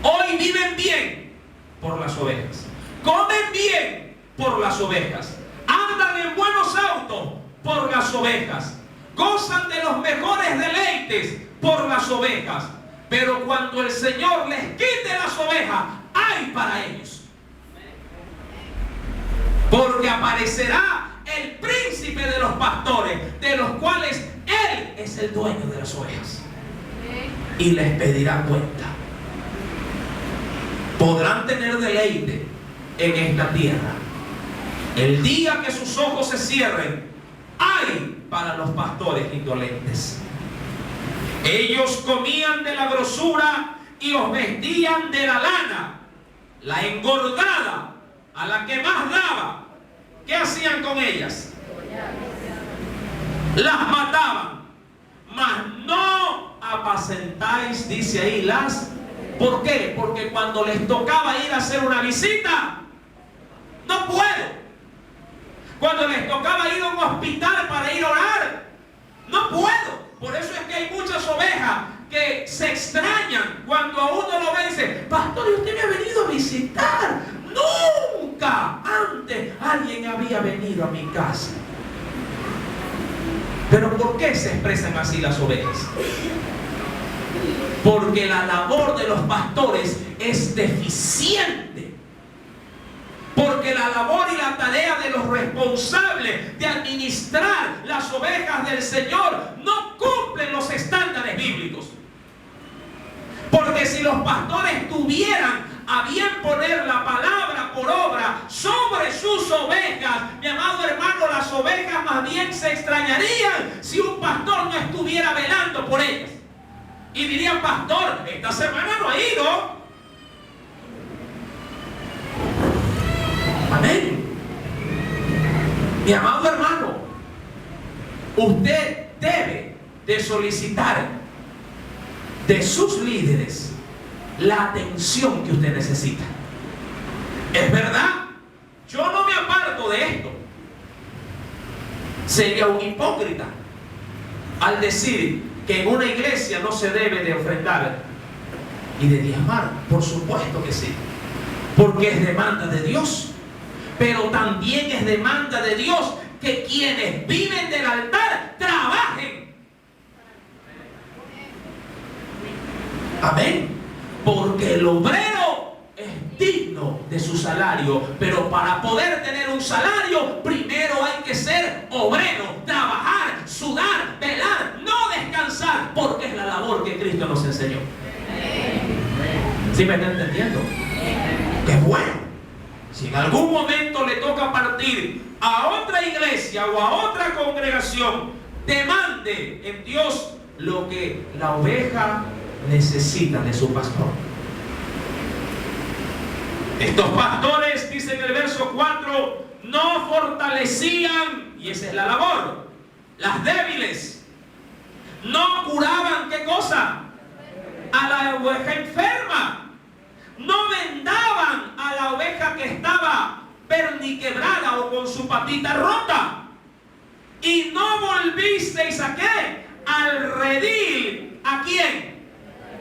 Hoy viven bien por las ovejas, comen bien por las ovejas, andan en buenos autos por las ovejas, gozan de los mejores deleites por las ovejas. Pero cuando el Señor les quite las ovejas, ay para ellos. Porque aparecerá el príncipe de los pastores, de los cuales Él es el dueño de las ovejas, y les pedirá cuenta. Podrán tener deleite en esta tierra. El día que sus ojos se cierren, ay para los pastores indolentes. Ellos comían de la grosura y os vestían de la lana, la engordada, a la que más daba. ¿Qué hacían con ellas? Las mataban. Mas no apacentáis, dice ahí, las. ¿Por qué? Porque cuando les tocaba ir a hacer una visita, no puedo. Cuando les tocaba ir a un hospital para ir a orar, no puedo. Por eso es que hay muchas ovejas que se extrañan cuando a uno lo ve y dice: pastor, ¿y usted me ha venido a visitar? Nunca antes alguien había venido a mi casa. Pero ¿por qué se expresan así las ovejas? Porque la labor de los pastores es deficiente. Porque la labor y la tarea de los responsables de administrar las ovejas del Señor no cumplen los estándares bíblicos. Porque si los pastores tuvieran a bien poner la palabra por obra sobre sus ovejas, mi amado hermano, las ovejas más bien se extrañarían si un pastor no estuviera velando por ellas. Y dirían: pastor, esta semana no ha ido. Amén. Mi amado hermano, usted debe de solicitar de sus líderes la atención que usted necesita. Es verdad, yo no me aparto de esto. Sería un hipócrita al decir que en una iglesia no se debe de ofrendar y de diezmar. Por supuesto que sí, porque es demanda de Dios. Pero también es demanda de Dios que quienes viven del altar trabajen. Amén. Porque el obrero es digno de su salario. Pero para poder tener un salario, primero hay que ser obrero, trabajar, sudar, velar, no descansar, porque es la labor que Cristo nos enseñó. ¿Sí me está entendiendo? ¡Qué bueno! Si en algún momento le toca partir a otra iglesia o a otra congregación, demande en Dios lo que la oveja necesita de su pastor. Estos pastores, dice en el verso 4, no fortalecían, y esa es la labor, las débiles. No curaban, ¿qué cosa? A la oveja enferma. No vendaban a la oveja que estaba perniquebrada o con su patita rota. Y no volvisteis a ¿qué? A redil, ¿a quién?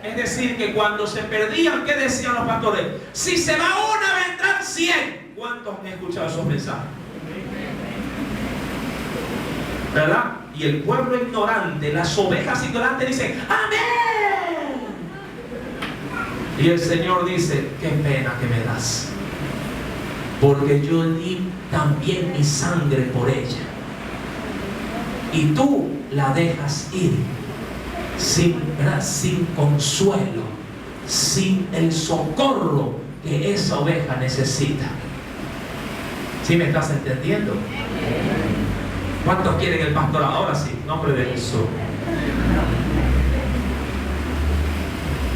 Es decir, que cuando se perdían, ¿qué decían los pastores? Si se va una, vendrán 100. ¿Cuántos han escuchado esos mensajes? ¿Verdad? Y el pueblo ignorante, las ovejas ignorantes dicen, ¡amén! Y el Señor dice, qué pena que me das, porque yo di también mi sangre por ella, y tú la dejas ir sin consuelo, sin el socorro que esa oveja necesita. ¿Sí me estás entendiendo? ¿Cuántos quieren el pastor ahora? Sí, en nombre de Jesús.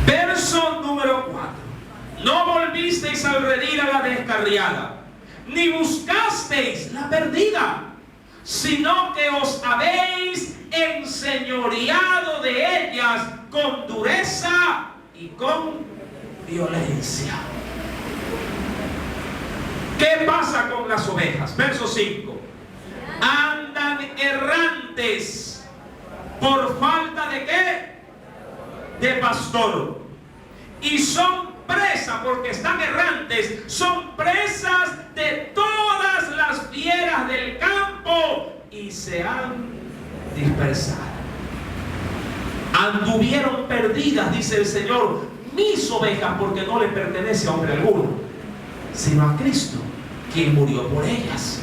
Verso número 4. No volvisteis al redil a la descarriada, ni buscasteis la perdida, sino que os habéis enseñoreado de ellas con dureza y con violencia. ¿Qué pasa con las ovejas? Verso 5. Andan errantes por falta de ¿qué? De pastor. Y son presas, porque están errantes, son presas de todas las fieras del campo y se han dispersado. Anduvieron perdidas, dice el Señor, mis ovejas, porque no le pertenece a hombre alguno, sino a Cristo, quien murió por ellas.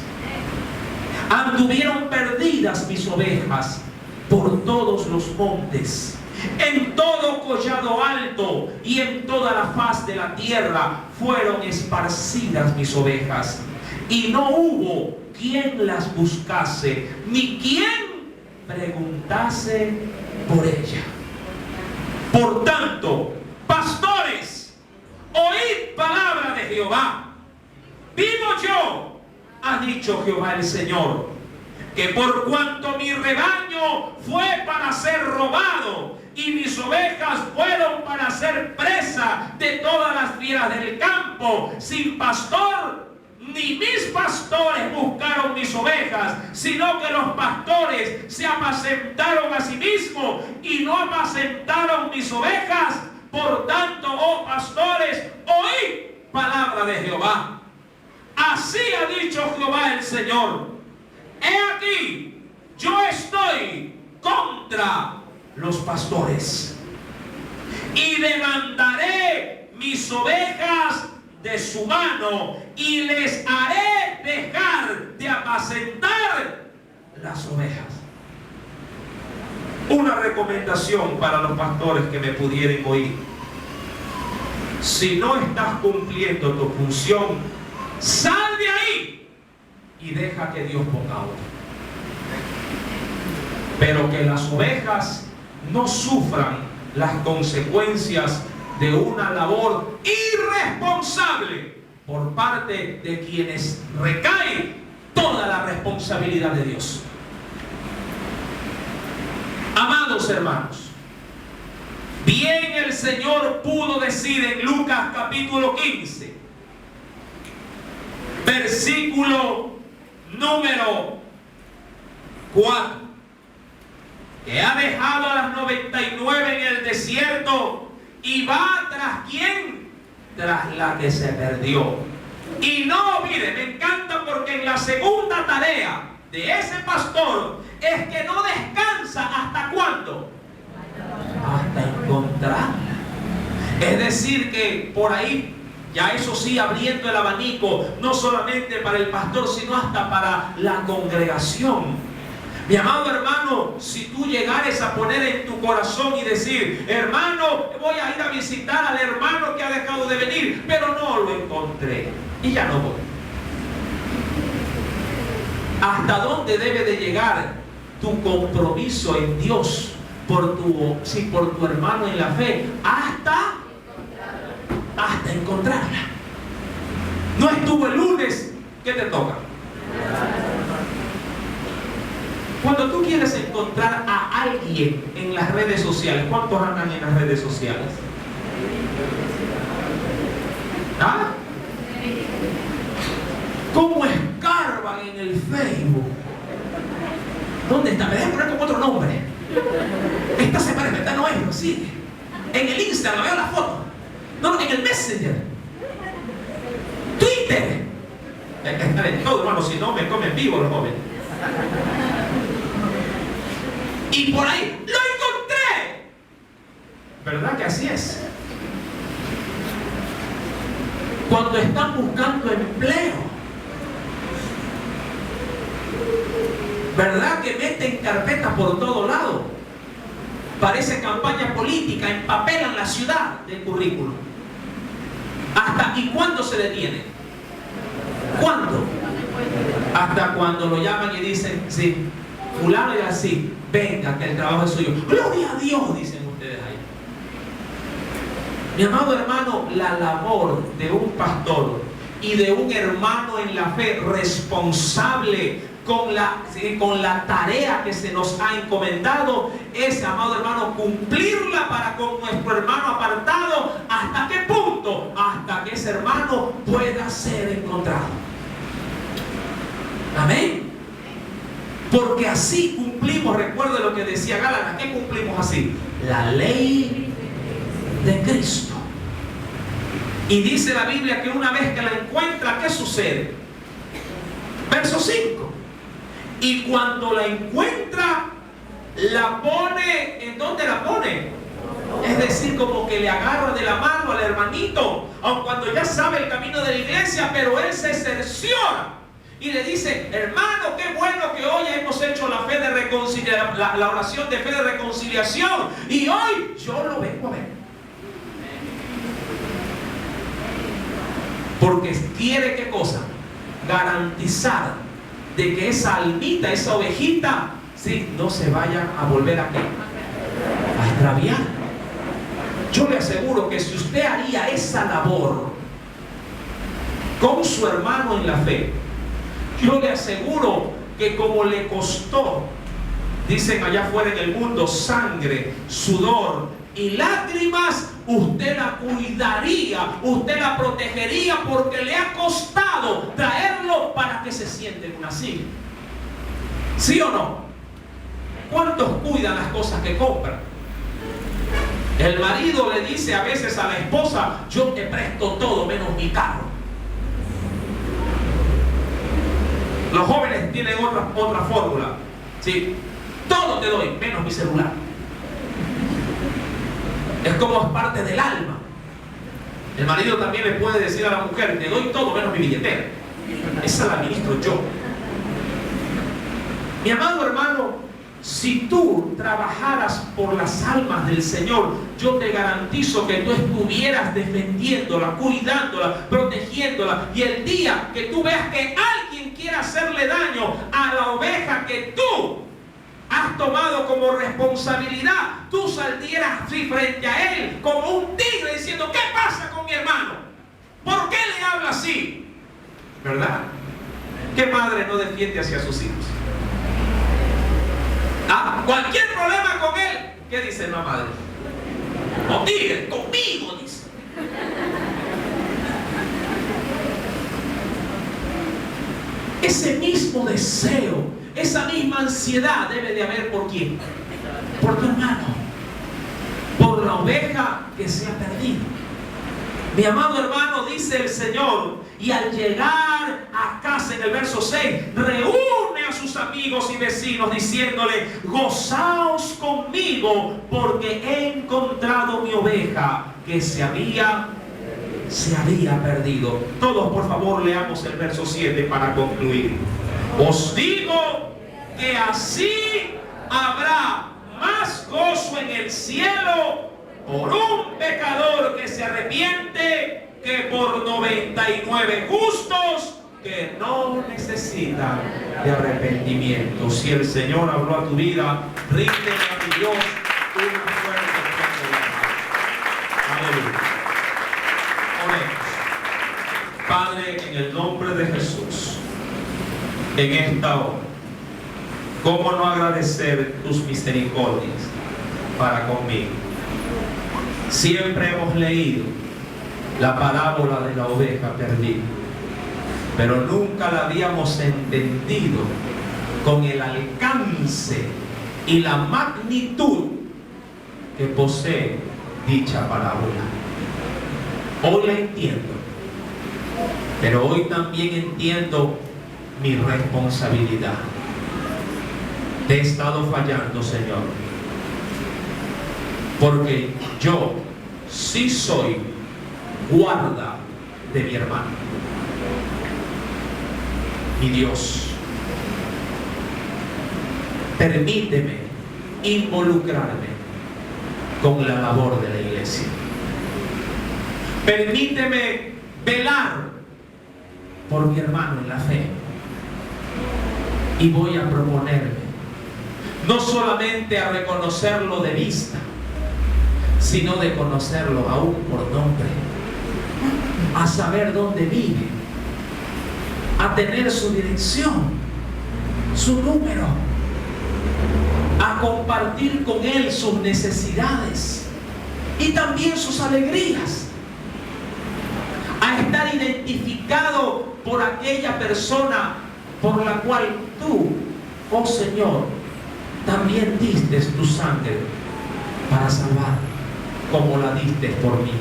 Anduvieron perdidas mis ovejas por todos los montes, en todo collado alto y en toda la faz de la tierra fueron esparcidas mis ovejas, y no hubo quien las buscase, ni quien preguntase por ella. Por tanto, pastores, oíd palabra de Jehová. Vivo yo, ha dicho Jehová el Señor, que por cuanto mi rebaño fue para ser robado y mis ovejas fueron para ser presa de todas las fieras del campo, sin pastor, ni mis pastores buscaron mis ovejas, sino que los pastores se apacentaron a sí mismos y no apacentaron mis ovejas. Por tanto, oh pastores, oíd palabra de Jehová. Así ha dicho Jehová el Señor: he aquí, yo estoy contra los pastores y demandaré mis ovejas de su mano y les haré dejar de apacentar las ovejas. Una recomendación para los pastores que me pudieran oír: si no estás cumpliendo tu función, sal de ahí y deja que Dios ponga otro. Pero que las ovejas no sufran las consecuencias de una labor irresponsable por parte de quienes recae toda la responsabilidad de Dios. Amados hermanos, bien el Señor pudo decir en Lucas capítulo 15, versículo número 4, que ha dejado a las 99 en el desierto y va tras ¿quién? Tras la que se perdió. Y no, mire, me encanta porque en la segunda tarea de ese pastor es que no descansa hasta ¿cuándo? Hasta encontrarla. Es decir que por ahí, ya eso sí, abriendo el abanico, no solamente para el pastor, sino hasta para la congregación. Mi amado hermano, si tú llegares a poner en tu corazón y decir: hermano, voy a ir a visitar al hermano que ha dejado de venir, pero no lo encontré y ya no voy. ¿Hasta dónde debe de llegar tu compromiso en Dios por tu hermano en la fe? Hasta encontrarla. No estuvo el lunes, ¿qué te toca? Cuando tú quieres encontrar a alguien en las redes sociales, ¿cuántos andan en las redes sociales? ¿Ah? ¿Cómo escarban en el Facebook? ¿Dónde está? Me dejan poner con otro nombre. Esta semana Facebook, sí. En el Instagram veo la foto. No, en el Messenger. Twitter. Está en todo, hermano, si no me comen vivo los jóvenes. Y por ahí, ¡lo encontré! ¿Verdad que así es? Cuando están buscando empleo, ¿verdad que meten carpetas por todo lado? Parece campaña política, empapelan la ciudad del currículum. ¿Y cuándo se detiene? ¿Cuándo? Hasta cuando lo llaman y dicen, sí, fulano y así, venga, que el trabajo es suyo. ¡Gloria a Dios!, dicen ustedes ahí. Mi amado hermano, la labor de un pastor y de un hermano en la fe responsable con la tarea que se nos ha encomendado es, amado hermano, cumplirla para con nuestro hermano apartado. ¿Hasta qué punto? Hasta que ese hermano pueda ser encontrado. Amén. Porque así cumplimos, recuerde lo que decía Gálatas, ¿qué cumplimos así? La ley de Cristo. Y dice la Biblia que una vez que la encuentra, ¿qué sucede? Verso 5. Y cuando la encuentra, la pone, ¿en dónde la pone? Es decir, como que le agarra de la mano al hermanito, aun cuando ya sabe el camino de la iglesia, pero él se cerciora y le dice, hermano, qué bueno que hoy hemos hecho la fe de reconciliación, la oración de fe de reconciliación, y hoy yo lo vengo a ver. Porque quiere, ¿qué cosa? Garantizar de que esa almita, esa ovejita, sí, no se vaya a volver a extraviar. Yo le aseguro que si usted haría esa labor con su hermano en la fe, yo le aseguro que como le costó, dicen allá afuera en el mundo, sangre, sudor y lágrimas, usted la cuidaría, usted la protegería, porque le ha costado traerlo para que se siente en una silla. ¿Sí o no? ¿Cuántos cuidan las cosas que compran? El marido le dice a veces a la esposa, yo te presto todo menos mi carro. Los jóvenes tienen otra fórmula, ¿sí? Todo te doy menos mi celular. Es como es parte del alma. El marido también le puede decir a la mujer, te doy todo menos mi billetera. Esa la administro yo. Mi amado hermano, si tú trabajaras por las almas del Señor, yo te garantizo que tú estuvieras defendiéndola, cuidándola, protegiéndola, y el día que tú veas que alguien quiere hacerle daño a la oveja que tú has tomado como responsabilidad, tú saldrías así frente a él como un tigre diciendo, ¿qué pasa con mi hermano? ¿Por qué le habla así? ¿Verdad? ¿Qué madre no defiende hacia sus hijos? Cualquier problema con él, ¿qué dice la madre? No, tigre, conmigo, dice. Ese mismo deseo, esa misma ansiedad debe de haber ¿por quién? Por tu hermano, por la oveja que se ha perdido. Mi amado hermano, dice el Señor, y al llegar a casa en el verso 6, reúne a sus amigos y vecinos diciéndole, gozaos conmigo porque he encontrado mi oveja que se había perdido. Todos por favor leamos el verso 7 para concluir. Os digo que así habrá más gozo en el cielo por un pecador que se arrepiente que por 99 justos que no necesitan de arrepentimiento. Si el Señor habló a tu vida, ríndele a mi Dios una fuerte aleluya. Oremos. Padre, en el nombre de Jesús, en esta hora, ¿cómo no agradecer tus misericordias para conmigo? Siempre hemos leído la parábola de la oveja perdida, pero nunca la habíamos entendido con el alcance y la magnitud que posee dicha parábola. Hoy la entiendo, pero hoy también entiendo mi responsabilidad. Te he estado fallando, Señor, porque yo sí soy guarda de mi hermano. Mi Dios, permíteme involucrarme con la labor de la iglesia. Permíteme velar por mi hermano en la fe. Y voy a proponerme no solamente a reconocerlo de vista, sino de conocerlo aún por nombre, a saber dónde vive, a tener su dirección, su número, a compartir con él sus necesidades y también sus alegrías, a estar identificado por aquella persona por la cual tú, oh Señor, también diste tu sangre para salvar, como la diste por mí.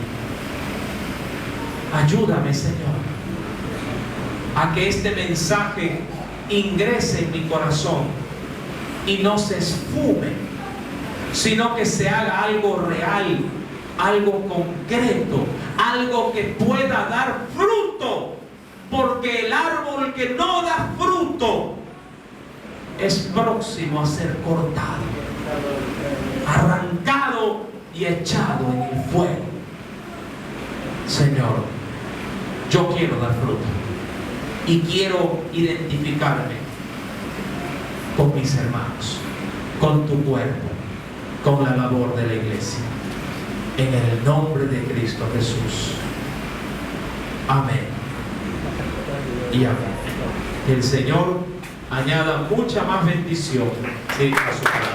Ayúdame, Señor, a que este mensaje ingrese en mi corazón y no se esfume, sino que se haga algo real, algo concreto, algo que pueda dar fruto, porque el árbol que no da fruto es próximo a ser cortado, arrancado y echado en el fuego. Señor, yo quiero dar fruto y quiero identificarme con mis hermanos, con tu cuerpo, con la labor de la iglesia. En el nombre de Cristo Jesús. Amén y amén. Que el Señor añada mucha más bendición a su palabra.